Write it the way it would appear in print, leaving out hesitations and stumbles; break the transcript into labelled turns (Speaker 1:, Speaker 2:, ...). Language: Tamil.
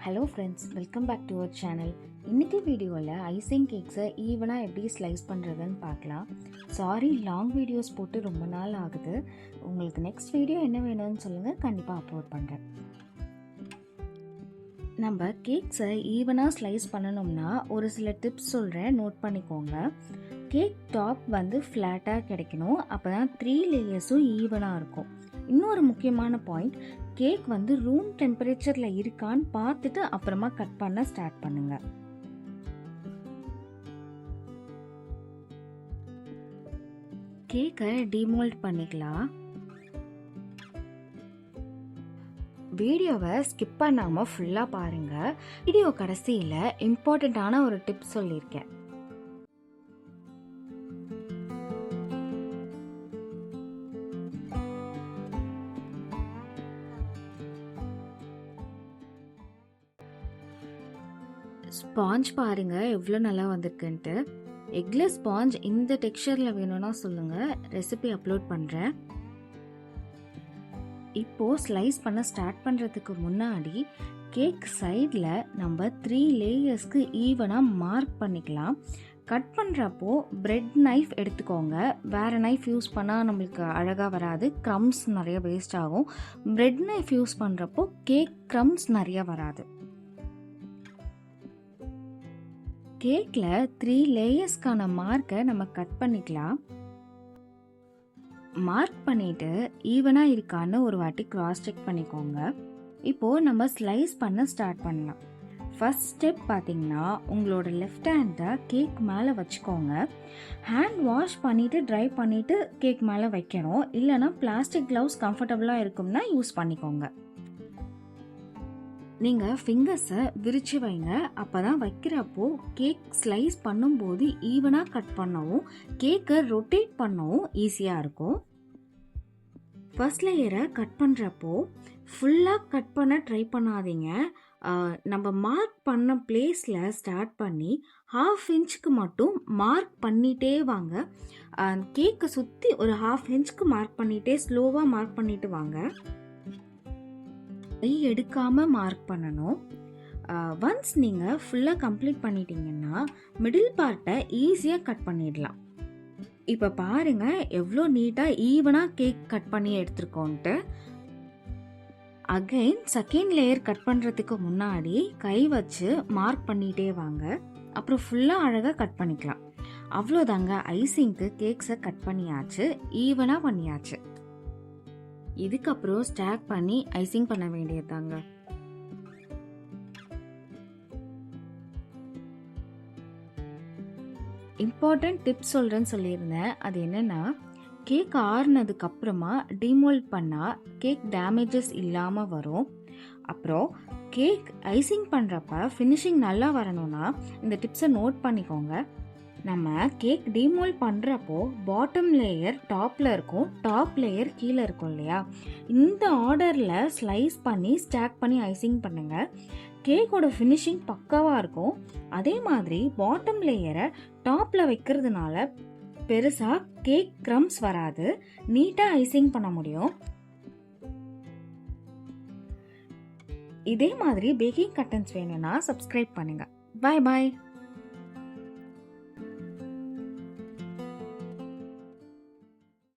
Speaker 1: Hello friends, welcome back to our channel. இன்றைக்கி வீடியோவில் ஐசிங் கேக்ஸை ஈவனாக எப்படி ஸ்லைஸ் பண்ணுறதுன்னு பார்க்கலாம். சாரி, லாங் வீடியோஸ் போட்டு ரொம்ப நாள் ஆகுது. உங்களுக்கு நெக்ஸ்ட் வீடியோ என்ன வேணும்னு சொல்லுங்கள், கண்டிப்பாக அப்லோட் பண்ணுறேன். நம்ம கேக்ஸை ஈவனாக ஸ்லைஸ் பண்ணணும்னா ஒரு சில டிப்ஸ் சொல்கிறேன், நோட் பண்ணிக்கோங்க. கேக் டாப் வந்து ஃப்ளாட்டாக கிடைக்கணும், அப்போ தான் 3 லேயர்ஸும் ஈவனாக இருக்கும். இன்னொரு முக்கியமான பாயிண்ட், கேக் வந்து ரூம் டெம்பரேச்சரில் இருக்கான்னு பார்த்துட்டு அப்புறமா கட் பண்ண ஸ்டார்ட் பண்ணுங்க. கேக்கை டிமோல்ட் பண்ணிக்கலாம். வீடியோவை ஸ்கிப் பண்ணாமல் ஃபுல்லாக பாருங்கள். வீடியோ கடைசியில் இம்பார்ட்டண்ட்டான ஒரு டிப் சொல்லியிருக்கேன். ஸ்பாஞ்ச் பாருங்க எவ்வளோ நல்லா வந்திருக்குன்ட்டு. எக்லெஸ் ஸ்பாஞ்ச் இந்த டெக்ஸ்சரில் வேணும்னா சொல்லுங்கள், ரெசிபி அப்லோட் பண்ணுறேன். இப்போது ஸ்லைஸ் பண்ண ஸ்டார்ட் பண்ணுறதுக்கு முன்னாடி கேக் சைடில் நம்ம 3 லேயர்ஸ்க்கு ஈவனாக மார்க் பண்ணிக்கலாம். கட் பண்ணுறப்போ பிரெட் நைஃப் எடுத்துக்கோங்க. வேறு நைஃப் யூஸ் பண்ணால் நம்மளுக்கு அழகாக வராது, க்ரம்ஸ் நிறைய வேஸ்ட் ஆகும். பிரெட் நைஃப் யூஸ் பண்ணுறப்போ கேக் க்ரம்ஸ் நிறைய வராது. கேக்கில் 3 லேயர்ஸ்க்கான மார்க்கை நம்ம கட் பண்ணிக்கலாம். மார்க் பண்ணிவிட்டு ஈவனாக இருக்கான்னு ஒரு வாட்டி கிராஸ் செக் பண்ணிக்கோங்க. இப்போது நம்ம ஸ்லைஸ் பண்ண ஸ்டார்ட் பண்ணலாம். ஃபர்ஸ்ட் ஸ்டெப் பார்த்தீங்கன்னா, உங்களோட லெஃப்ட் ஹேண்டை கேக் மேலே வச்சுக்கோங்க. ஹேண்ட் வாஷ் பண்ணிவிட்டு ட்ரை பண்ணிவிட்டு கேக் மேலே வைக்கணும். இல்லைனா பிளாஸ்டிக் க்ளவுஸ் கம்ஃபர்டபுளாக இருக்கும்னா யூஸ் பண்ணிக்கோங்க. நீங்கள் ஃபிங்கர்ஸை விரித்து வைங்க, அப்போ தான் வைக்கிறப்போ கேக் ஸ்லைஸ் பண்ணும்போது ஈவனாக கட் பண்ணவும் கேக்கை ரொட்டேட் பண்ணவும் ஈஸியாக இருக்கும். ஃபர்ஸ்ட் லேயரை கட் பண்ணுறப்போ ஃபுல்லாக கட் பண்ண ட்ரை பண்ணாதீங்க. நம்ம மார்க் பண்ண பிளேஸில் ஸ்டார்ட் பண்ணி 1/2 இன்ச்சுக்கு மட்டும் மார்க் பண்ணிகிட்டே வாங்க. கேக்கை சுற்றி ஒரு 1/2 இன்ச்சுக்கு மார்க் பண்ணிகிட்டே ஸ்லோவாக மார்க் பண்ணிட்டு வாங்க. கை எடுக்காமல் மார்க் பண்ணணும். ஒன்ஸ் நீங்கள் ஃபுல்லாக கம்ப்ளீட் பண்ணிட்டீங்கன்னா மிடில் பார்ட்டை ஈஸியாக கட் பண்ணிடலாம். இப்போ பாருங்கள் எவ்வளோ நீட்டாக ஈவனாக கேக் கட் பண்ணி எடுத்துருக்கோன்ட்டு. அகைன் செகண்ட் லேயர் கட் பண்ணுறதுக்கு முன்னாடி கை வச்சு மார்க் பண்ணிகிட்டே வாங்க. அப்புறம் ஃபுல்லாக அழகாக கட் பண்ணிக்கலாம். அவ்வளோதாங்க, ஐசிங்க்கு கேக்ஸை கட் பண்ணியாச்சு, ஈவனாக பண்ணியாச்சு. இதுக்கப்புறம் ஸ்டாக் பண்ணி ஐசிங் பண்ண வேண்டியதாங்க. இம்பார்ட்டன்ட் டிப்ஸ் சொல்கிறேன்னு சொல்லியிருந்தேன். அது என்னென்னா, கேக் ஆறுனதுக்கு அப்புறமா டிமோல்ட் பண்ணால் கேக் டேமேஜஸ் இல்லாமல் வரும். அப்புறம் கேக் ஐசிங் பண்ணுறப்ப ஃபினிஷிங் நல்லா வரணும்னா இந்த டிப்ஸை நோட் பண்ணிக்கோங்க. நம்ம கேக் டிமோல்ட் பண்ணுறப்போ பாட்டம் லேயர் டாப்பில் இருக்கும், டாப் லேயர் கீழே இருக்கும் இல்லையா? இந்த ஆர்டரில் ஸ்லைஸ் பண்ணி ஸ்டாக் பண்ணி ஐசிங் பண்ணுங்கள். கேக்கோட ஃபினிஷிங் பக்காவாக இருக்கும். அதே மாதிரி பாட்டம் லேயரை டாப்பில் வைக்கிறதுனால பெருசாக கேக் க்ரம்ஸ் வராது, நீட்டாக ஐசிங் பண்ண முடியும். இதே மாதிரி பேக்கிங் கண்டென்ட்ஸ் வேணும்னா சப்ஸ்கிரைப் பண்ணுங்கள். பாய் பாய்.